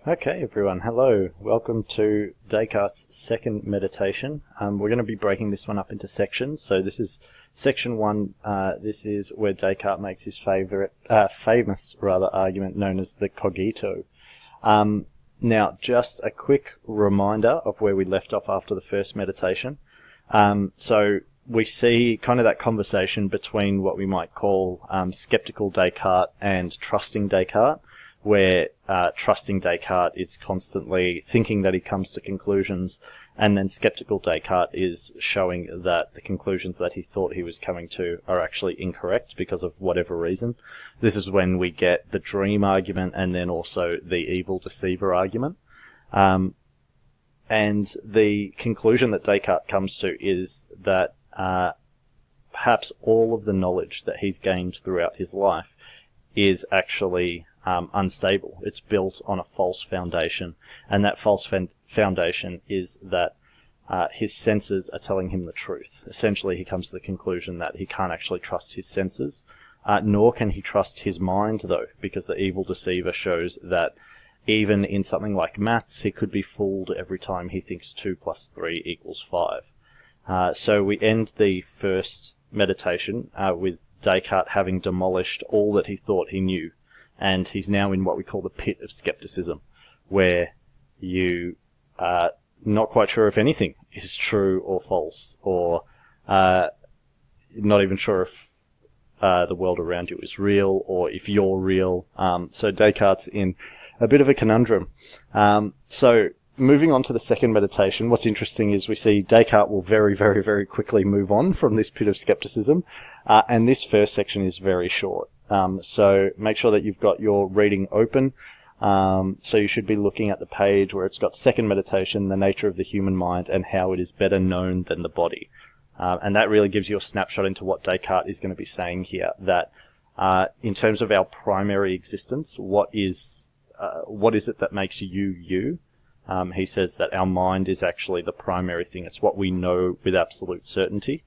Okay, everyone. Hello. Welcome to Descartes Second Meditation. We're going to be breaking this one up into sections. So this is section one. This is where Descartes makes his famous argument known as the cogito. Now, just a quick reminder of where we left off after the first meditation. So we see kind of that conversation between what we might call skeptical Descartes and trusting Descartes, where trusting Descartes is constantly thinking that he comes to conclusions, and then skeptical Descartes is showing that the conclusions that he thought he was coming to are actually incorrect because of whatever reason. This is when we get the dream argument and then also the evil deceiver argument. And the conclusion that Descartes comes to is that perhaps all of the knowledge that he's gained throughout his life is actually unstable. It's built on a false foundation, and that false foundation is that his senses are telling him the truth. Essentially, he comes to the conclusion that he can't actually trust his senses, nor can he trust his mind, though, because the evil deceiver shows that even in something like maths, he could be fooled every time he thinks 2 + 3 = 5. So we end the first meditation with Descartes having demolished all that he thought he knew, and he's now in what we call the pit of skepticism, where you are not quite sure if anything is true or false, or not even sure if the world around you is real, or if you're real. So Descartes in a bit of a conundrum. So moving on to the second meditation, what's interesting is we see Descartes will very, very, very quickly move on from this pit of skepticism, and this first section is very short. So make sure that you've got your reading open. So you should be looking at the page where it's got second meditation, the nature of the human mind, and how it is better known than the body. And that really gives you a snapshot into what Descartes is going to be saying here, that in terms of our primary existence, what is it that makes you you? He says that our mind is actually the primary thing. It's what we know with absolute certainty.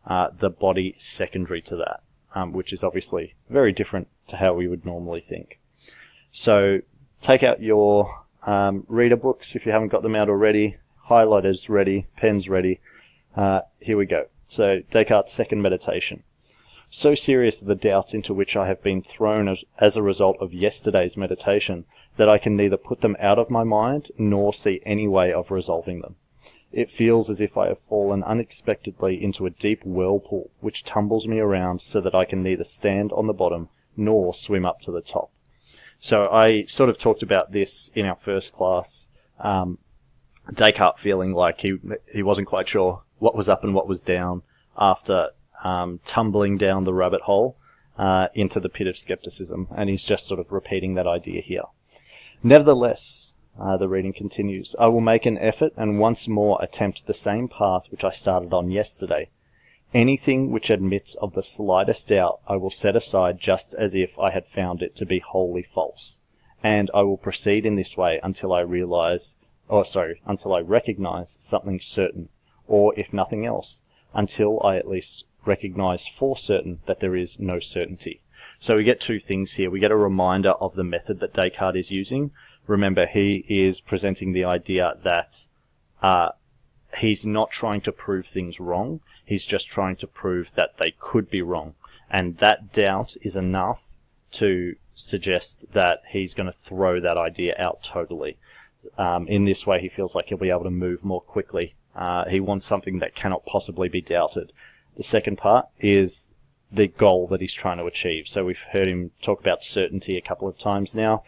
The body is secondary to that. Which is obviously very different to how we would normally think. So take out your reader books if you haven't got them out already, highlighters ready, pens ready. Here we go. So Descartes' second meditation. So serious are the doubts into which I have been thrown as a result of yesterday's meditation that I can neither put them out of my mind nor see any way of resolving them. It feels as if I have fallen unexpectedly into a deep whirlpool, which tumbles me around so that I can neither stand on the bottom nor swim up to the top. So I sort of talked about this in our first class. Descartes feeling like he wasn't quite sure what was up and what was down after tumbling down the rabbit hole into the pit of skepticism, and he's just sort of repeating that idea here. Nevertheless, the reading continues. I will make an effort and once more attempt the same path which I started on yesterday. Anything which admits of the slightest doubt I will set aside just as if I had found it to be wholly false, and I will proceed in this way until I recognize something certain, or if nothing else, until I at least recognize for certain that there is no certainty. So we get two things here. We get a reminder of the method that Descartes is using. Remember, he is presenting the idea that he's not trying to prove things wrong. He's just trying to prove that they could be wrong. And that doubt is enough to suggest that he's going to throw that idea out totally. In this way, he feels like he'll be able to move more quickly. He wants something that cannot possibly be doubted. The second part is the goal that he's trying to achieve. So we've heard him talk about certainty a couple of times now.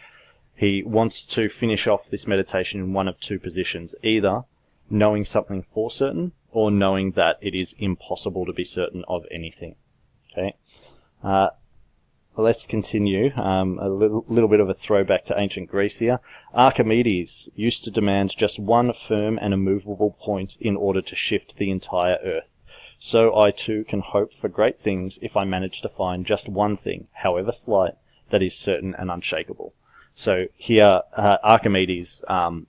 He wants to finish off this meditation in one of two positions, either knowing something for certain or knowing that it is impossible to be certain of anything. Okay, let's continue. A little bit of a throwback to ancient Greece here. Archimedes used to demand just one firm and immovable point in order to shift the entire earth. So I too can hope for great things if I manage to find just one thing, however slight, that is certain and unshakable. So here, Archimedes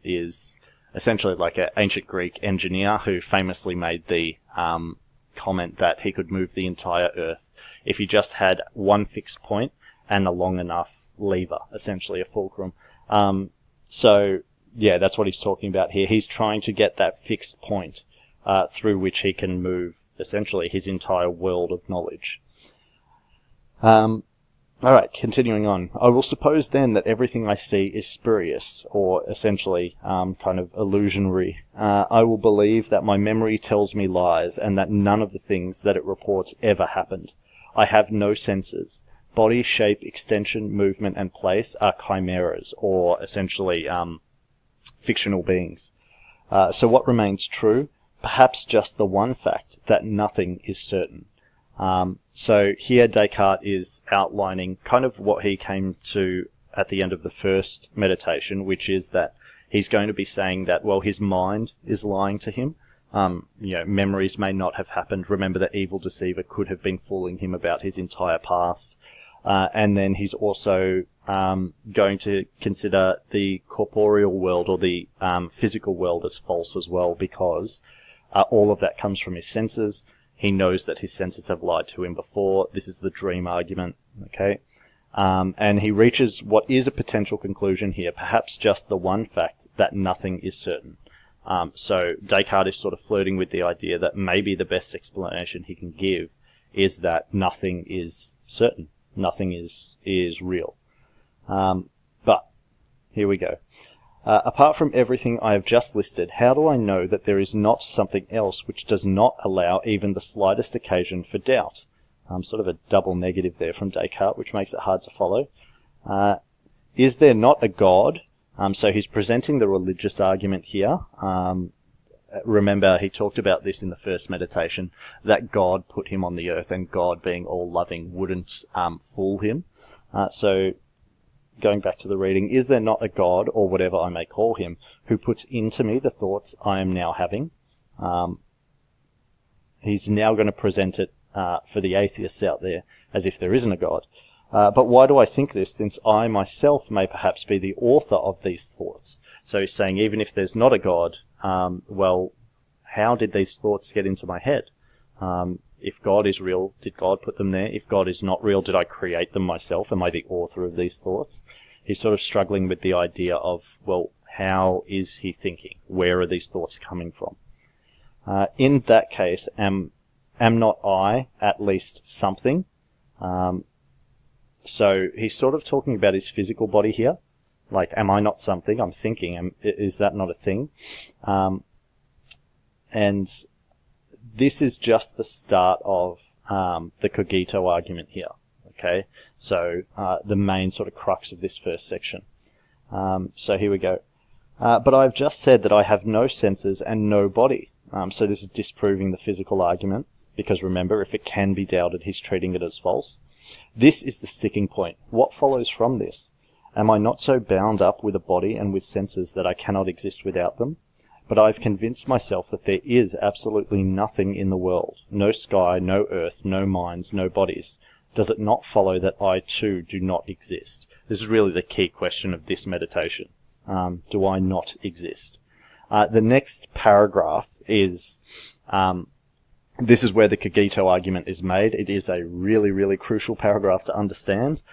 is essentially like an ancient Greek engineer who famously made the comment that he could move the entire earth if he just had one fixed point and a long enough lever, essentially a fulcrum. So, yeah, that's what he's talking about here. He's trying to get that fixed point through which he can move, essentially, his entire world of knowledge. Alright, continuing on. I will suppose then that everything I see is spurious, or essentially kind of illusionary. I will believe that my memory tells me lies, and that none of the things that it reports ever happened. I have no senses. Body, shape, extension, movement, and place are chimeras, or essentially fictional beings. So what remains true? Perhaps just the one fact that nothing is certain. So here Descartes is outlining kind of what he came to at the end of the first meditation, which is that he's going to be saying that, well, his mind is lying to him. Memories may not have happened. Remember, the evil deceiver could have been fooling him about his entire past. And then he's also going to consider the corporeal world, or the physical world, as false as well, because all of that comes from his senses. He knows that his senses have lied to him before. This is the dream argument, okay? And he reaches what is a potential conclusion here, perhaps just the one fact that nothing is certain. So Descartes is sort of flirting with the idea that maybe the best explanation he can give is that nothing is certain. Nothing is real. But here we go. Apart from everything I have just listed, how do I know that there is not something else which does not allow even the slightest occasion for doubt? Sort of a double negative there from Descartes, which makes it hard to follow. Is there not a God? So he's presenting the religious argument here. Remember, he talked about this in the first meditation, that God put him on the earth, and God, being all-loving, wouldn't fool him. So going back to the reading, is there not a God, or whatever I may call him, who puts into me the thoughts I am now having? He's now going to present it for the atheists out there as if there isn't a God. But why do I think this, since I myself may perhaps be the author of these thoughts? So he's saying, even if there's not a God, well, how did these thoughts get into my head? If God is real, did God put them there? If God is not real, did I create them myself? Am I the author of these thoughts? He's sort of struggling with the idea of, well, how is he thinking? Where are these thoughts coming from? In that case, am not I at least something? So he's sort of talking about his physical body here. Like, am I not something? I'm thinking. Is that not a thing? And this is just the start of the cogito argument here. Okay, so the main sort of crux of this first section. So here we go. But I've just said that I have no senses and no body. So this is disproving the physical argument, because remember, if it can be doubted, he's treating it as false. This is the sticking point. What follows from this? Am I not so bound up with a body and with senses that I cannot exist without them? But I've convinced myself that there is absolutely nothing in the world. No sky, no earth, no minds, no bodies. Does it not follow that I too do not exist? This is really the key question of this meditation. Do I not exist? The next paragraph is... this is where the cogito argument is made. It is a really, really crucial paragraph to understand.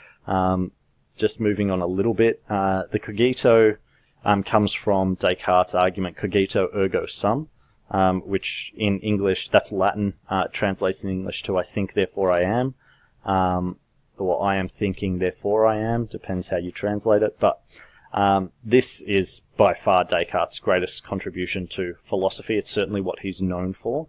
Just moving on a little bit, the cogito comes from Descartes' argument, cogito ergo sum, which in English, that's Latin, translates in English to I think, therefore I am, or I am thinking, therefore I am, depends how you translate it. But this is by far Descartes' greatest contribution to philosophy. It's certainly what he's known for.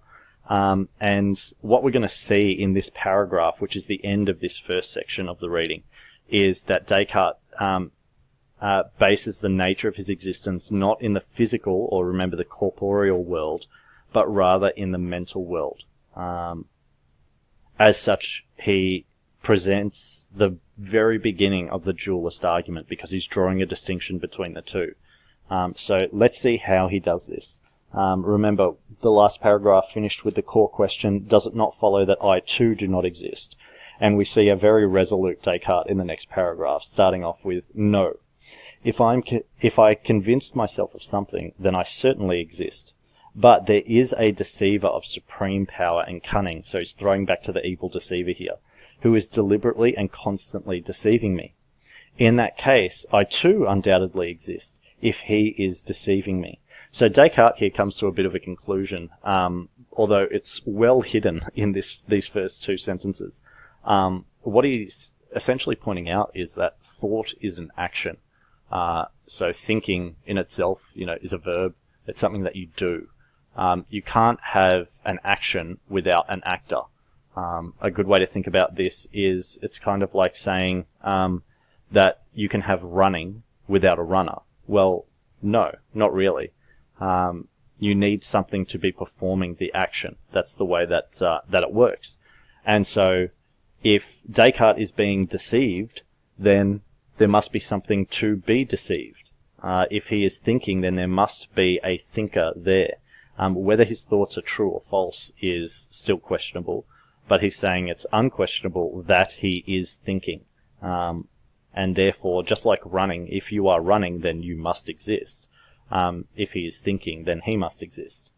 And what we're going to see in this paragraph, which is the end of this first section of the reading, is that Descartes bases the nature of his existence not in the physical, or remember, the corporeal world, but rather in the mental world. As such, he presents the very beginning of the dualist argument, because he's drawing a distinction between the two. So let's see how he does this. Remember, the last paragraph finished with the core question, does it not follow that I too do not exist? And we see a very resolute Descartes in the next paragraph, starting off with no. If I convinced myself of something, then I certainly exist. But there is a deceiver of supreme power and cunning, so he's throwing back to the evil deceiver here, who is deliberately and constantly deceiving me. In that case, I too undoubtedly exist. if he is deceiving me. So Descartes here comes to a bit of a conclusion, although it's well hidden in these first two sentences. What he's essentially pointing out is that thought is an action. So thinking in itself, is a verb. It's something that you do. You can't have an action without an actor. A good way to think about this is it's kind of like saying that you can have running without a runner. Well, no, not really. You need something to be performing the action. That's the way that it works. And so if Descartes is being deceived, then there must be something to be deceived. If he is thinking, then there must be a thinker there. Whether his thoughts are true or false is still questionable, but he's saying it's unquestionable that he is thinking. And therefore, just like running, if you are running, then you must exist. If he is thinking, then he must exist.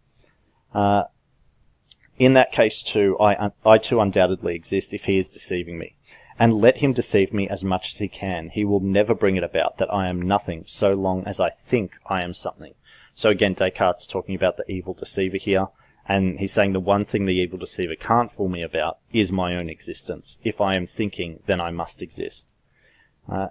In that case too, I too undoubtedly exist if he is deceiving me. And let him deceive me as much as he can. He will never bring it about that I am nothing so long as I think I am something. So again, Descartes talking about the evil deceiver here, and he's saying the one thing the evil deceiver can't fool me about is my own existence. If I am thinking, then I must exist.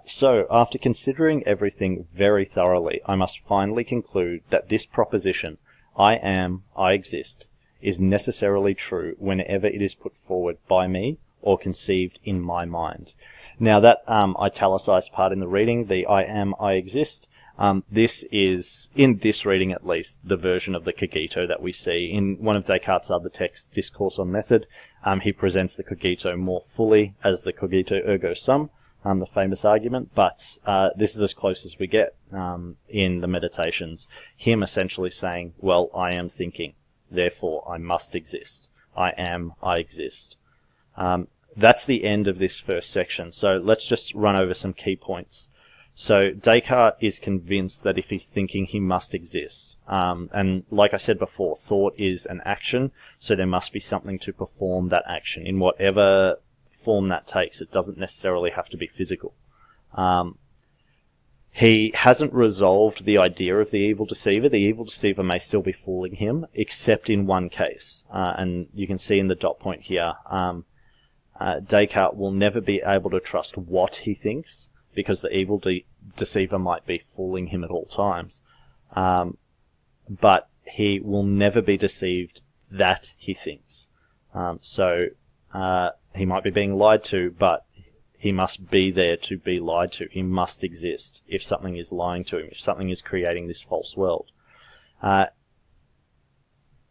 So, after considering everything very thoroughly, I must finally conclude that this proposition, I am, I exist, is necessarily true whenever it is put forward by me or conceived in my mind. Now that italicized part in the reading, the I am, I exist, this is, in this reading at least, the version of the cogito that we see. In one of Descartes' other texts, Discourse on Method, he presents the cogito more fully as the cogito ergo sum, the famous argument, but this is as close as we get in the Meditations. Him essentially saying, well, I am thinking, therefore I must exist. I am, I exist. That's the end of this first section, so let's just run over some key points. So Descartes is convinced that if he's thinking, he must exist. And like I said before, thought is an action, so there must be something to perform that action in whatever form that takes. It doesn't necessarily have to be physical. He hasn't resolved the idea of the evil deceiver. The evil deceiver may still be fooling him, except in one case. And you can see in the dot point here, Descartes will never be able to trust what he thinks, because the evil deceiver might be fooling him at all times. But he will never be deceived that he thinks. So he might be being lied to, but he must be there to be lied to. He must exist if something is lying to him, if something is creating this false world.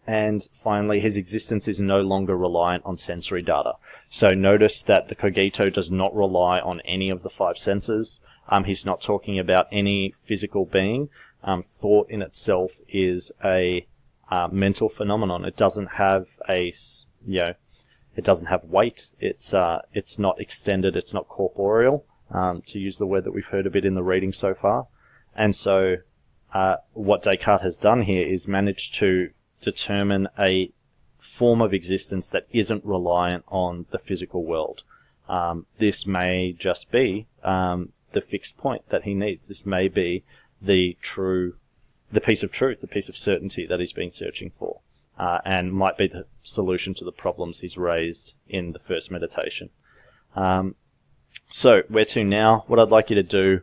And finally, his existence is no longer reliant on sensory data. So notice that the cogito does not rely on any of the five senses. He's not talking about any physical being. Thought in itself is a mental phenomenon. It doesn't have it doesn't have weight. It's not extended. It's not corporeal, to use the word that we've heard a bit in the reading so far. And so, what Descartes has done here is managed to determine a form of existence that isn't reliant on the physical world. This may just be the fixed point that he needs. This may be the piece of truth, the piece of certainty that he's been searching for, and might be the solution to the problems he's raised in the first meditation. So where to now? What I'd like you to do,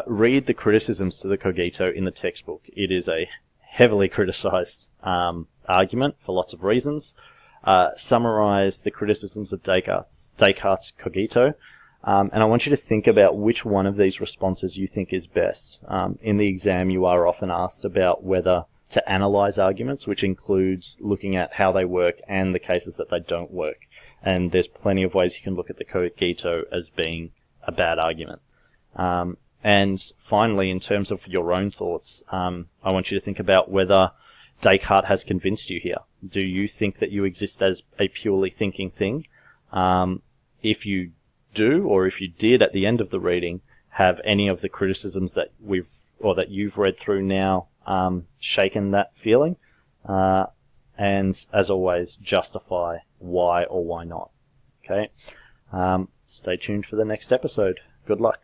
read the criticisms to the cogito in the textbook. It is a heavily criticized argument for lots of reasons. Summarize the criticisms of Descartes' cogito, and I want you to think about which one of these responses you think is best. In the exam, you are often asked about whether to analyze arguments, which includes looking at how they work and the cases that they don't work. And there's plenty of ways you can look at the cogito as being a bad argument. And finally, in terms of your own thoughts, I want you to think about whether Descartes has convinced you here. Do you think that you exist as a purely thinking thing? If you do, or if you did at the end of the reading, have any of the criticisms that that you've read through now shaken that feeling? And as always, justify why or why not. Okay? Stay tuned for the next episode. Good luck.